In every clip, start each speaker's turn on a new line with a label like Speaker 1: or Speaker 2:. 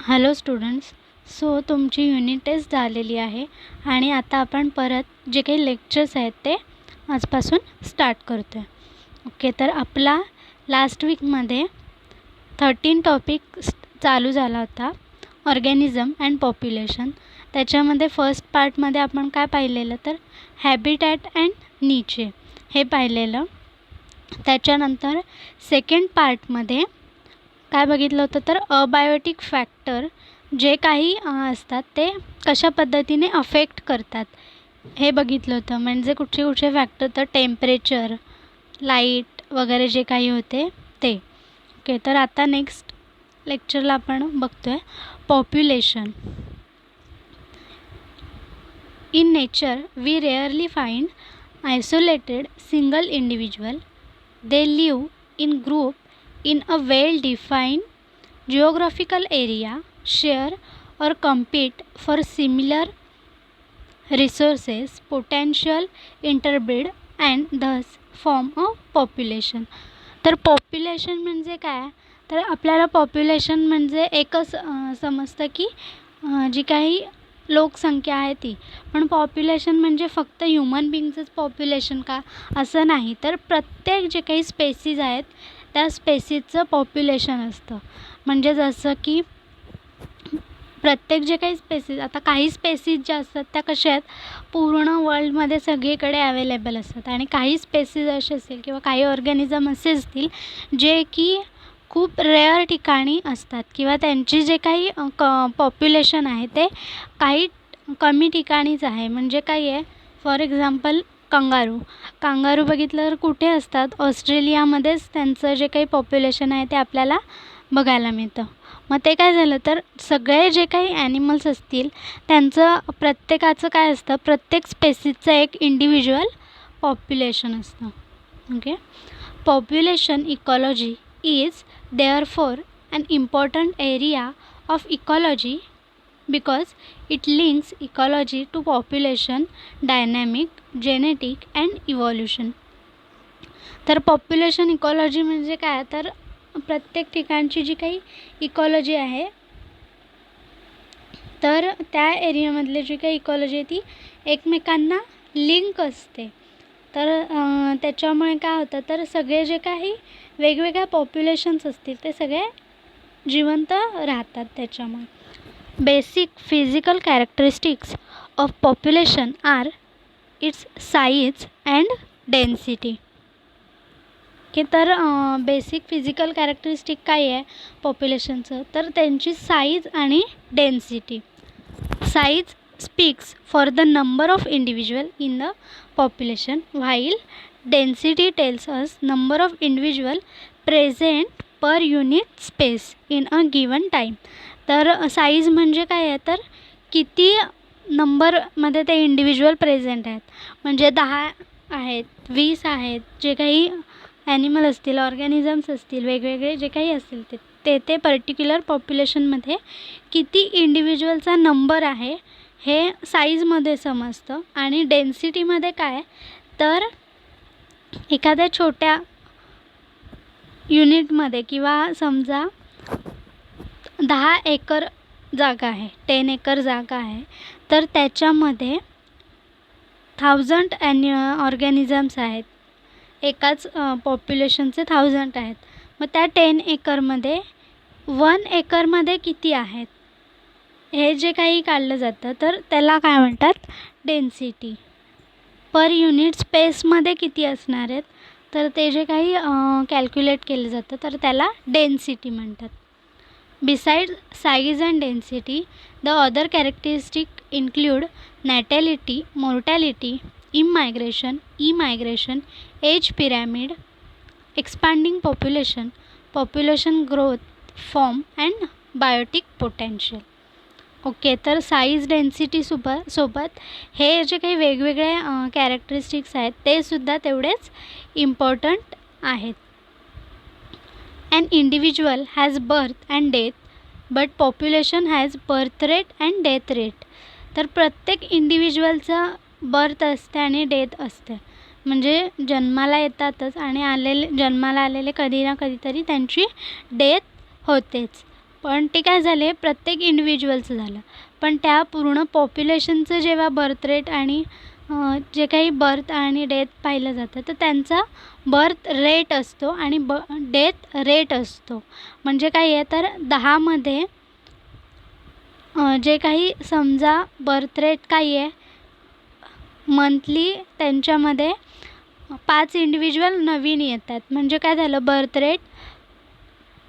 Speaker 1: Hello students. So तुमची unit taste झालेली आहे आणि आता आपण परत जे काही लेक्चर्स आहेत ते आजपासून स्टार्ट करतो आहे. ओके, तर आपला लास्ट वीकमध्ये 13 टॉपिक चालू झाला होता, ऑर्गॅनिझम अँड पॉप्युलेशन. त्याच्यामध्ये फर्स्ट पार्टमध्ये आपण काय पाहिलेलं तर हॅबिटॅट अँड नीचे हे पाहिलेलं. त्याच्यानंतर सेकंड पार्टमध्ये काय बघितलं होतं तर अबायोटिक फॅक्टर जे काही असतात ते कशा पद्धतीने अफेक्ट करतात हे बघितलं होतं. म्हणजे कुठचे कुठचे फॅक्टर तर टेम्परेचर, लाईट वगैरे जे काही होते ते. ओके, तर आता नेक्स्ट लेक्चरला आपण बघतो आहे population. In nature we rarely find isolated single individual. They live in group in a well-defined geographical area, share or compete for similar resources, potential interbreed and thus form a population. तर population म्हणजे काय तर आपल्याला population म्हणजे एकच समजतं की जी काही लोकसंख्या आहे ती. पण पॉप्युलेशन म्हणजे फक्त ह्युमन बिंगचंच पॉप्युलेशन का असं नाही, तर प्रत्येक जे काही स्पेसीज आहेत त्या स्पेसीजचं पॉप्युलेशन असतं. म्हणजे जसं की प्रत्येक जे काही स्पेसीज, आता काही स्पेसीज ज्या असतात त्या कशा आहेत पूर्ण वर्ल्डमध्ये सगळीकडे अवेलेबल असतात आणि काही स्पेसीज असे असतील किंवा काही ऑर्गॅनिझम असे असतील जे की खूप रेअर ठिकाणी असतात किंवा त्यांची जे काही पॉप्युलेशन आहे ते काही कमी ठिकाणीच आहे. म्हणजे काय आहे, फॉर एक्झाम्पल कांगारू बघितलं तर कुठे असतात, ऑस्ट्रेलियामध्येच त्यांचं जे काही पॉप्युलेशन आहे ते आपल्याला बघायला मिळतं. मग ते काय झालं तर सगळे जे काही ॲनिमल्स असतील त्यांचं प्रत्येकाचं काय असतं, प्रत्येक स्पेसीजचं एक इंडिव्हिज्युअल पॉप्युलेशन असतं. Okay, population ecology is therefore an important area of ecology because it links ecology to population dynamic, genetic and evolution. तर पॉप्युलेशन इकॉलॉजी म्हणजे काय तर प्रत्येक ठिकाणची जी काही इकॉलॉजी आहे तर त्या एरियामधली जी काही इकॉलॉजी आहे ती एकमेकांना लिंक असते. तर त्याच्यामुळे काय होतं तर सगळे जे काही वेगवेगळ्या पॉप्युलेशन्स असतील ते सगळे जिवंत राहतात. त्याच्यामुळे basic physical characteristics of population are its size and density. की तर बेसिक फिजिकल कॅरेक्टरिस्टिक काय आहे पॉप्युलेशनचं तर त्यांची साईज आणि density. Size speaks for the number of individual in the population while density tells us number of individual present per unit space in a given time. तर size म्हणजे काय आहे तर किती नंबरमध्ये ते इंडिव्हिज्युअल प्रेझेंट आहेत. म्हणजे 10 आहेत, 20 आहेत, जे काही ॲनिमल असतील, ऑर्गॅनिझम्स असतील, वेगवेगळे जे काही असतील ते पर्टिक्युलर पॉप्युलेशनमध्ये किती इंडिव्हिज्युअलचा नंबर आहे हे साईजमध्ये समजतं. आणि डेन्सिटीमध्ये काय तर एखाद्या छोट्या युनिटमध्ये किंवा समजा 10 एकर जागा आहे, 10 एकर जागा आहे, तर त्याच्यामध्ये 1000 ऑर्गॅनिझम्स आहेत. एकाच पॉप्युलेशनचे 1000 आहेत. मग त्या 10 एकरमध्ये 1 एकरमध्ये किती आहेत हे जे काही काढलं जातं तर त्याला काय म्हणतात डेन्सिटी. पर युनिट स्पेसमध्ये किती असणार आहेत तर ते जे काही कॅल्क्युलेट केलं जातं तर त्याला डेन्सिटी म्हणतात. Besides size and density, the other characteristics include natality, mortality, immigration, emigration, age pyramid, expanding population, population growth, form and biotic potential. Okay, तर साईज डेन्सिटी सोबत हे जे काही वेगवेगळे कॅरेक्टरिस्टिक्स आहेत ते सुद्धा तेवढेच इम्पॉर्टंट आहेत. An individual has birth and death, but population has birth rate and death rate. तर प्रत्येक इंडिव्हिज्युअलचा बर्थ असते आणि डेथ असते. म्हणजे जन्माला येतातच आणि जन्माला आलेले कधी ना कधीतरी त्यांची डेथ होतेच. पण ते काय झाले प्रत्येक इंडिव्हिज्युअलचं झालं. पण त्या पूर्ण पॉप्युलेशनचं जेव्हा बर्थ रेट आणि जे काही बर्थ आणि डेथ पाहिलं जातं तर त्यांचा बर्थ रेट असतो आणि डेथ रेट असतो. म्हणजे काय आहे तर 10मध्ये जे काही समजा बर्थ रेट काय आहे मंथली त्यांच्यामध्ये 5 इंडिव्हिज्युअल नवीन येतात. म्हणजे काय झालं बर्थ रेट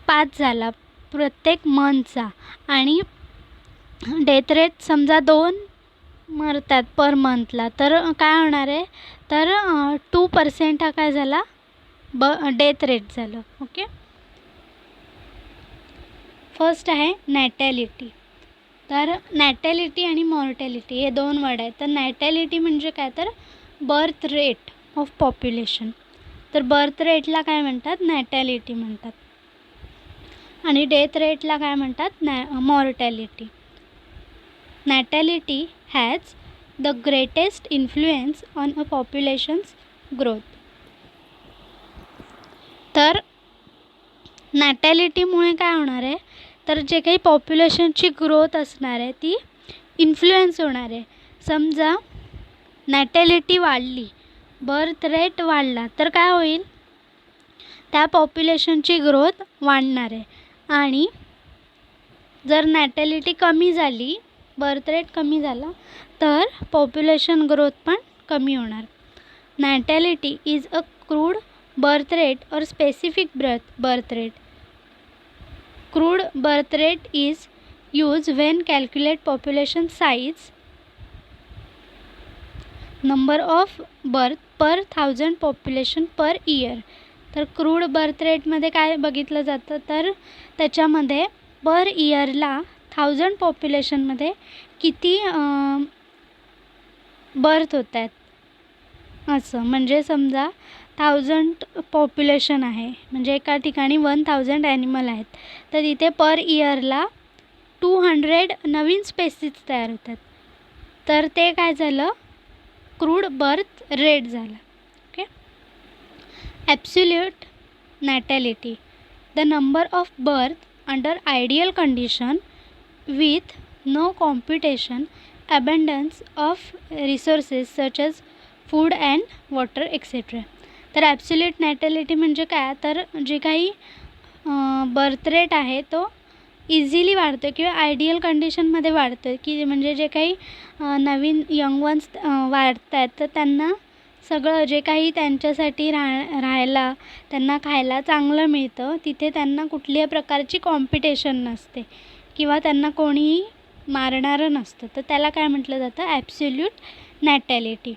Speaker 1: 5 झाला प्रत्येक मंथचा आणि डेथ रेट समजा 2 मरतात पर मंथला. तर काय होणार आहे तर 2% हा काय झाला डेथ रेट झालं. ओके. फर्स्ट आहे नॅटॅलिटी. तर नॅटॅलिटी आणि मॉर्टॅलिटी हे 2 वर्ड आहेत. तर नॅटॅलिटी म्हणजे काय तर बर्थ रेट ऑफ पॉप्युलेशन. तर बर्थ रेटला काय म्हणतात नॅटॅलिटी म्हणतात आणि डेथ रेटला काय म्हणतात mortality. नॅटॅलिटी has the greatest influence on a populations growth. तर नॅटॅलिटीमुळे काय होणार आहे तर जे काही पॉप्युलेशनची ग्रोथ असणार आहे ती इन्फ्लुएन्स होणार आहे. समजा नॅटॅलिटी वाढली, बर्थ रेट वाढला तर काय होईल त्या पॉप्युलेशनची ग्रोथ वाढणार आहे. आणि जर नॅटॅलिटी कमी झाली, बर्थ रेट कमी झाला तर पॉप्युलेशन ग्रोथ पण कमी होणार. नॅटॅलिटी is a crude birth rate or specific birth rate. Crude birth rate is used when calculate population size, number of birth per 1000 population per year. तर क्रूड बर्थ रेटमध्ये काय बघितलं जातं तर त्याच्यामध्ये पर इयरला 1000 पॉप्युलेशनमध्ये किती बर्थ होत आहेत असं. म्हणजे समजा 1000 पॉप्युलेशन आहे म्हणजे एका ठिकाणी 1000 ॲनिमल आहेत तर तिथे पर इयरला 200 नवीन स्पेसीज तयार होतात. तर ते काय झालं क्रूड बर्थ रेट झालं. Okay. Absolute natality, the number of birth under ideal condition with no competition, abundance of resources such as food and water etcetera. तर ॲब्सोल्यूट नॅटॅलिटी म्हणजे काय तर जे काही बर्थ रेट आहे तो इझिली वाढतो किंवा आयडियल कंडिशनमध्ये वाढतो की म्हणजे जे काही नवीन यंग वन्स वाढत आहेत तर त्यांना सगळं जे काही त्यांच्यासाठी राहायला त्यांना खायला चांगलं मिळतं. तिथे त्यांना कुठल्याही प्रकारची कॉम्पिटिशन नसते किंवा त्यांना कोणीही मारणारं नसतं. तर त्याला काय म्हटलं जातं ॲब्सोल्यूट नॅटॅलिटी.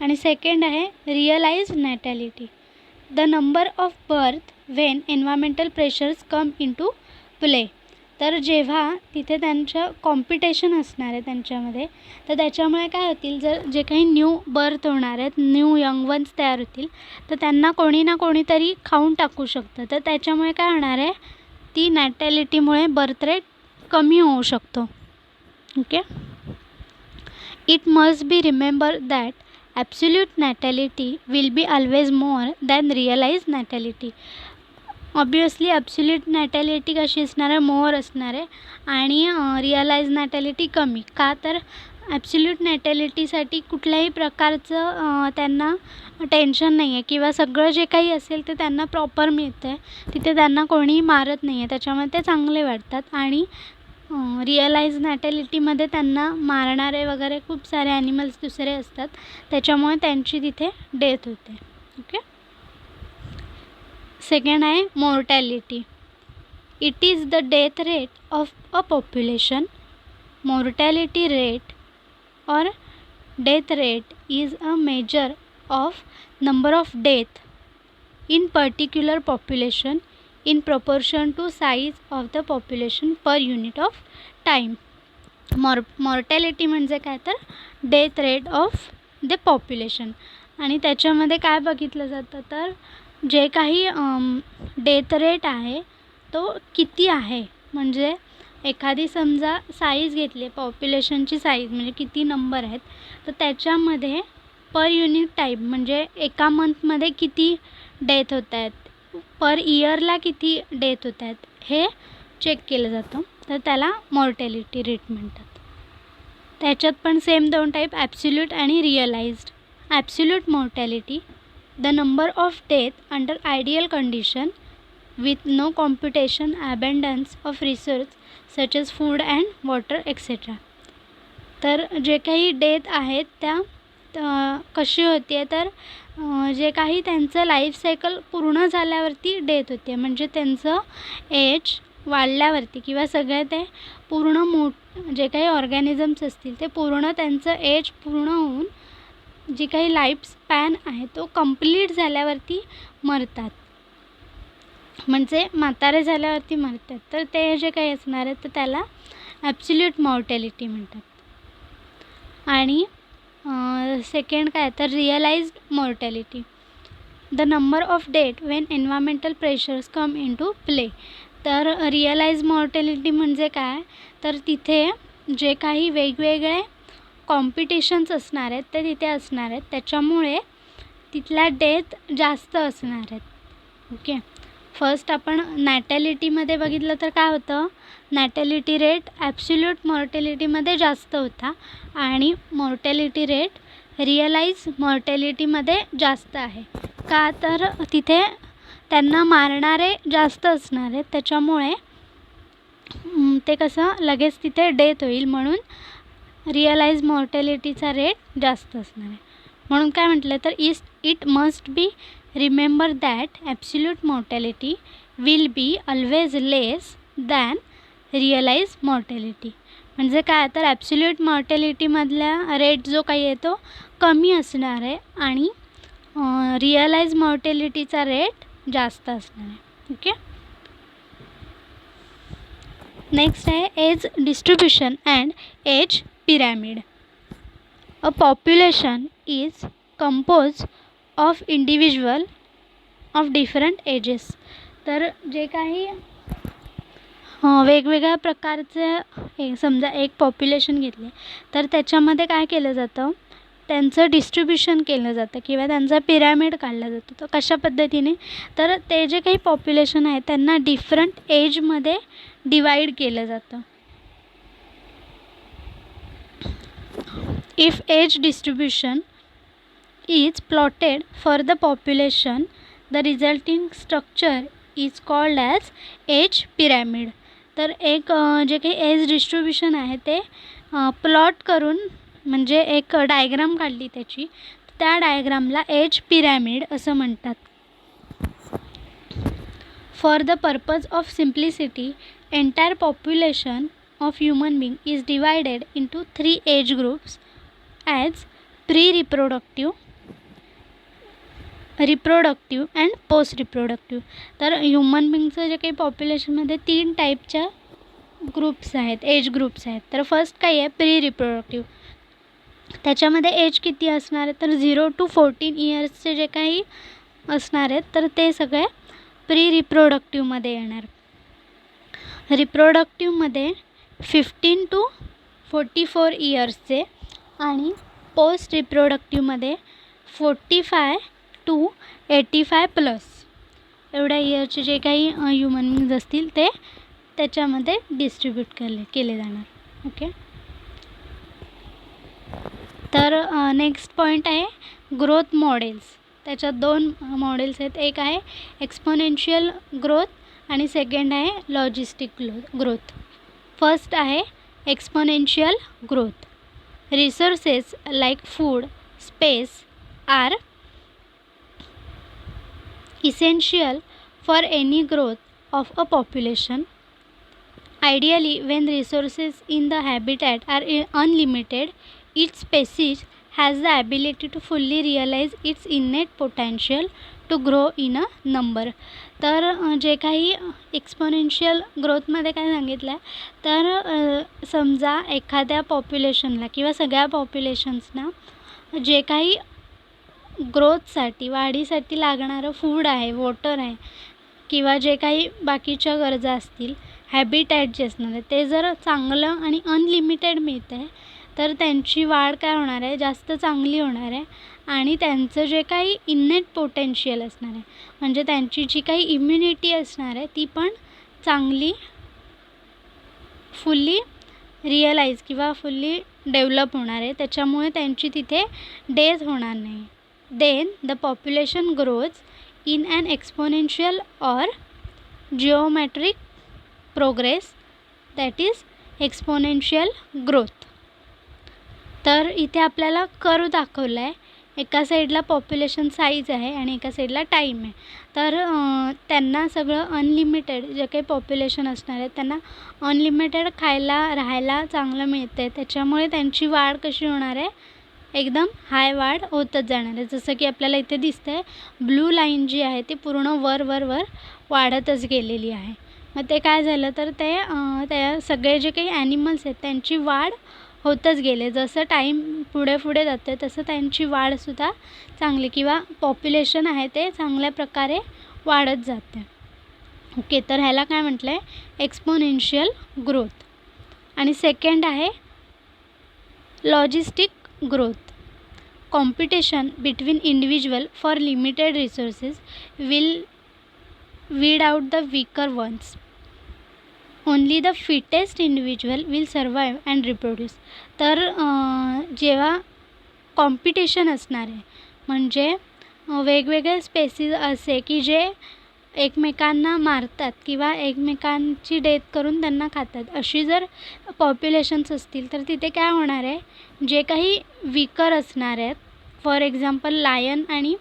Speaker 1: आणि सेकंड आहे realise natality, the number of birth when environmental pressures come into play. तर जेव्हा तिथे त्यांचं कॉम्पिटिशन असणार आहे त्यांच्यामध्ये तर त्याच्यामुळे काय होतील जर जे काही न्यू बर्थ होणार आहेत न्यू यंग वन्स तयार होतील तर त्यांना कोणी ना कोणीतरी खाऊन टाकू शकतं. तर त्याच्यामुळे काय होणार आहे ती नॅटॅलिटीमुळे बर्थ रेट कमी होऊ शकतो. Okay. It must be remember that absolute natality will be always more than realise natality. Obviously absolute natality कशी असणार आहे मोर असणार आहे आणि रिअलाइज नॅटॅलिटी कमी. का तर ॲब्सोल्यूट नॅटॅलिटीसाठी कुठल्याही प्रकारचं त्यांना टेन्शन नाही आहे किंवा सगळं जे काही असेल ते त्यांना प्रॉपर मिळतं आहे. तिथे त्यांना कोणीही मारत नाही आहे त्याच्यामुळे ते चांगले वाढतात. आणि रिअलाइज नॅटॅलिटीमध्ये त्यांना मारणारे वगैरे खूप सारे ॲनिमल्स दुसरे असतात त्याच्यामुळे त्यांची तिथे डेथ होते. ओके. सेकंड आहे mortality. It is the death rate of a population. Mortality rate or death rate is a measure of number of death in particular population in proportion to size of the population per unit of time. Mortality म्हणजे काय तर death rate of the population. आणि त्याच्यामध्ये काय बघितलं जातं तर जे काही डेथ रेट आहे तो किती आहे म्हणजे एखादी समजा साईज घेतली पॉप्युलेशनची साईज म्हणजे किती नंबर आहेत तर त्याच्यामध्ये पर युनिट टाईम म्हणजे एका मंथमध्ये किती डेथ होत आहेत, पर इयरला किती डेथ होत आहेत हे चेक केलं जातं, तर त्याला मॉर्टॅलिटी रेट म्हणतात. त्याच्यात पण सेम 2 टाईप, ॲब्सोल्यूट आणि realised. Absolute mortality, the number of death under ideal condition with no computation abundance of resource such as food and water etcetera. तर जे काही डेथ आहेत त्या कशी होती आहे, तर जे काही त्यांचं लाईफ सायकल पूर्ण झाल्यावरती डेथ होते, म्हणजे त्यांचं एज वाढल्यावरती किंवा सगळे ते पूर्ण जे काही ऑर्गॅनिझम्स असतील ते पूर्ण त्यांचं एज पूर्ण होऊन जी काही लाईफ स्पॅन आहे तो कंप्लीट झाल्यावरती मरतात, म्हणजे म्हातारे झाल्यावरती मरतात. तर ते जे काही असणार आहे तर त्याला ॲब्सोल्यूट मॉर्टॅलिटी म्हणतात. आणि सेकंड काय तर realised mortality, the number of death when environmental pressures come into play. तर रिअलाइज मॉर्टॅलिटी म्हणजे काय, तर तिथे जे काही वेगवेगळे कॉम्पिटिशन्स असणार आहेत ते तिथे असणार आहेत, त्याच्यामुळे तिथल्या डेथ जास्त असणार आहेत. ओके, फर्स्ट आपण नॅटॅलिटीमध्ये बघितलं तर काय होतं, नॅटॅलिटी रेट ॲब्सोल्यूट मॉर्टॅलिटीमध्ये जास्त होता आणि मॉर्टॅलिटी रेट रिअलाइज मॉर्टॅलिटीमध्ये जास्त आहे. का, तर तिथे त्यांना मारणारे जास्त असणार आहेत, त्याच्यामुळे ते कसं लगेच तिथे डेथ होईल, म्हणून रिअलाइज मॉर्टॅलिटीचा रेट जास्त असणार आहे. म्हणून काय म्हटलं तर it must be remember that absolute mortality will be always less than realise mortality. म्हणजे काय, तर ॲब्सोल्यूट मॉर्टॅलिटीमधला रेट जो काही आहे तो कमी असणार आहे आणि रिअलाइज मॉर्टॅलिटीचा रेट जास्त असणार आहे. ओके, नेक्स्ट आहे age distribution and age pyramid. A population is compose of individual of different ages. तर जे काही वेगवेगळ्या प्रकारचे समजा एक पॉप्युलेशन घेतले तर त्याच्यामध्ये काय केलं जातं, त्यांचं डिस्ट्रीब्युशन केलं जातं किंवा त्यांचा पिरॅमिड काढला जातो. तर कशा पद्धतीने, तर ते जे काही पॉप्युलेशन आहे त्यांना डिफरंट एजमध्ये डिवाईड केलं जातं. If age distribution is plotted for the population, the resulting structure is called as age pyramid. तर एक जे काही एज डिस्ट्रीब्युशन आहे ते प्लॉट करून म्हणजे एक डायग्राम काढली त्याची, त्या डायग्रामला एज पिरॅमिड असं म्हणतात. For the purpose of simplicity entire population of human being is divided into 3 age groups as pre reproductive, reproductive and post reproductive. तर ह्युमन बिंगचं जे काही पॉप्युलेशनमध्ये 3 टाईपच्या ग्रुप्स आहेत, एज ग्रुप्स आहेत. तर फर्स्ट काय आहे, प्री रिप्रोडक्टिव्ह. त्याच्यामध्ये एज किती असणार आहे, तर 0 to 14 इयर्सचे जे काही असणार आहेत तर ते सगळे प्री रिप्रोडक्टिव्हमध्ये येणार. रिप्रोडक्टिव्हमध्ये 15 to 44 इयर्सचे आणि पोस्ट रिप्रोडक्टिव्हमध्ये 45 to 85 प्लस एवढ्या इयरचे जे काही ह्युमन बिंग्स असतील ते त्याच्यामध्ये डिस्ट्रीब्यूट केले जाणार. ओके, तर नेक्स्ट पॉईंट आहे ग्रोथ मॉडेल्स. त्याच्यात 2 मॉडेल्स आहेत, एक आहे एक्सपोनेन्शियल ग्रोथ आणि सेकंड आहे लॉजिस्टिक ग्रोथ. फर्स्ट आहे exponential growth. Resources like food, space are essential for any growth of a population. Ideally, when resources in the habitat are unlimited, each species has the ability to fully realize its innate potential to grow in a number. तर जे काही exponential ग्रोथमध्ये काय सांगितलं आहे, तर समजा एखाद्या पॉप्युलेशनला किंवा सगळ्या पॉप्युलेशन्सना जे काही ग्रोथसाठी, वाढीसाठी लागणारं फूड आहे, वॉटर आहे किंवा जे काही बाकीच्या गरजा असतील, हॅबिटॅट जे असणार आहे ते जर चांगलं आणि अनलिमिटेड मिळतं आहे तर त्यांची वाढ काय होणार आहे, जास्त चांगली होणार आहे आणि त्यांचं जे काही इन्नेट पोटेन्शियल असणार आहे म्हणजे त्यांची जी काही इम्युनिटी असणार आहे ती पण चांगली फुल्ली रिअलाईज किंवा फुल्ली डेव्हलप होणार आहे, त्याच्यामुळे त्यांची तिथे डेथ होणार नाही. Then the population grows in an exponential or geometric progress, that is exponential growth. तर इथे आपल्याला कर्व दाखवला आहे. एका साईडला पॉप्युलेशन साईज आहे आणि एका साईडला टाईम आहे. तर त्यांना सगळं अनलिमिटेड जे काही पॉप्युलेशन असणार आहे त्यांना अनलिमिटेड खायला राहायला चांगलं मिळतं आहे, त्याच्यामुळे त्यांची वाढ कशी होणार आहे, एकदम हाय वाढ होतच जाणार आहे. जसं की आपल्याला इथे दिसतं आहे, ब्लू लाईन जी आहे ती पूर्ण वर वर वर वाढतच गेलेली आहे. मग ते काय झालं तर त्या सगळे जे काही ॲनिमल्स आहेत त्यांची वाढ होतच गेले. जसं टाईम पुढे पुढे जातं आहे तसं त्यांची वाढसुद्धा चांगली किंवा पॉप्युलेशन आहे ते चांगल्या प्रकारे वाढत जाते. ओके, तर ह्याला काय म्हटलं आहे, एक्सपोनेन्शियल ग्रोथ. आणि सेकंड आहे logistic growth. Competition between individual for limited resources will weed out the weaker ones. Only the fittest individual will survive and reproduce. तर जेव्हा कॉम्पिटिशन असणार आहे म्हणजे वेगवेगळे स्पेसीज असे की जे एकमेकांना मारतात किंवा एकमेकांची डेथ करून त्यांना खातात, अशी जर पॉप्युलेशन्स असतील तर तिथे काय होणार आहे, जे काही वीकर असणार आहेत, फॉर एक्झाम्पल लायन आणि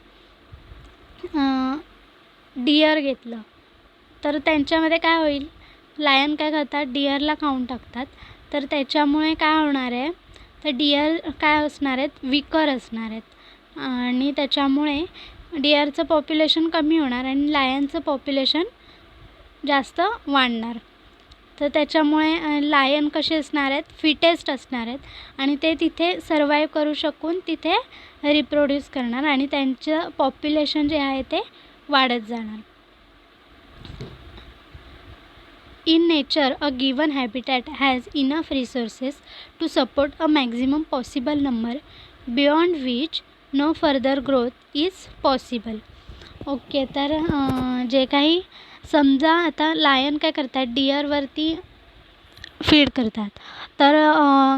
Speaker 1: डिअर घेतलं तर त्यांच्यामध्ये काय होईल, लायन काय करतात, डिअरला खाऊन टाकतात. तर त्याच्यामुळे काय होणार आहे, तर डिअर काय असणार आहेत, वीकर असणार आहेत आणि त्याच्यामुळे डिअरचं पॉप्युलेशन कमी होणार आणि लायनचं पॉप्युलेशन जास्त वाढणार. तर त्याच्यामुळे लायन कसे असणार आहेत, फिटेस्ट असणार आहेत आणि ते तिथे सर्वाईव्ह करू शकून तिथे रिप्रोड्यूस करणार आणि त्यांचं पॉप्युलेशन जे आहे ते वाढत जाणार. In nature, a given habitat has enough resources to support a maximum possible number beyond which no further growth is possible. Okay, तर जे काही समजा आता लायन काय करतात, डिअरवरती फीड करतात, तर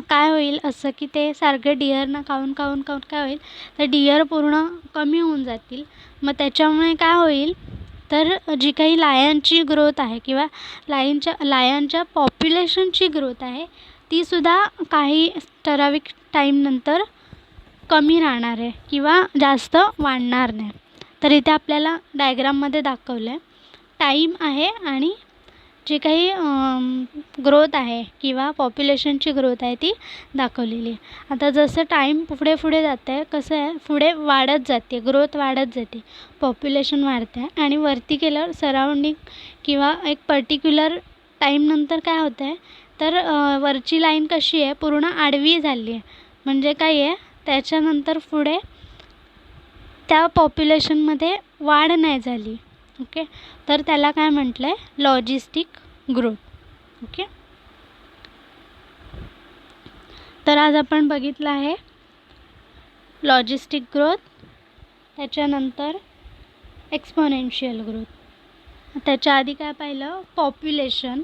Speaker 1: काय होईल असं की ते सारखे डिअरना खाऊन खाऊन खाऊन काय होईल, तर डिअर पूर्ण कमी होऊन जातील. मग त्याच्यामुळे काय होईल, तर जी काही लायनची ग्रोथ आहे किंवा लायनच्या पॉप्युलेशनची ग्रोथ आहे तीसुद्धा काही ठराविक टाईमनंतर कमी राहणार आहे किंवा जास्त वाढणार नाही. तर इथे आपल्याला डायग्राममध्ये दाखवलं आहे, टाईम आहे आणि जे काही ग्रोथ आहे किंवा पॉप्युलेशनची ग्रोथ आहे ती दाखवलेली आहे. आता जसं टाईम पुढे पुढे जातं आहे, कसं आहे, पुढे वाढत जाते, ग्रोथ वाढत जाते, पॉप्युलेशन वाढतं आहे आणि वरती गेल्यावर सराउंडिंग किंवा एक पर्टिक्युलर टाईमनंतर काय होतं आहे, तर वरची लाईन कशी आहे, पूर्ण आडवी झाली आहे. म्हणजे काय आहे, त्याच्यानंतर पुढे त्या पॉप्युलेशनमध्ये वाढ नाही झाली. ओके, तर त्याला काय म्हटलं आहे, लॉजिस्टिक ग्रोथ. ओके, तर आज आपण बघितलं आहे लॉजिस्टिक ग्रोथ, त्याच्यानंतर एक्सपोनेन्शियल ग्रोथ. त्याच्या आधी काय पाहिलं, पॉप्युलेशन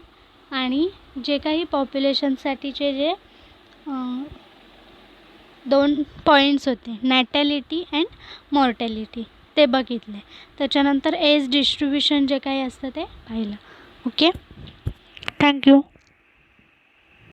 Speaker 1: आणि जे काही पॉप्युलेशनसाठीचे जे 2 पॉईंट्स होते, नॅटॅलिटी अँड मॉर्टॅलिटी, ते बघितले. त्याच्यानंतर एज डिस्ट्रीब्युशन जे काही असतं ते पाहिलं. Okay, thank you.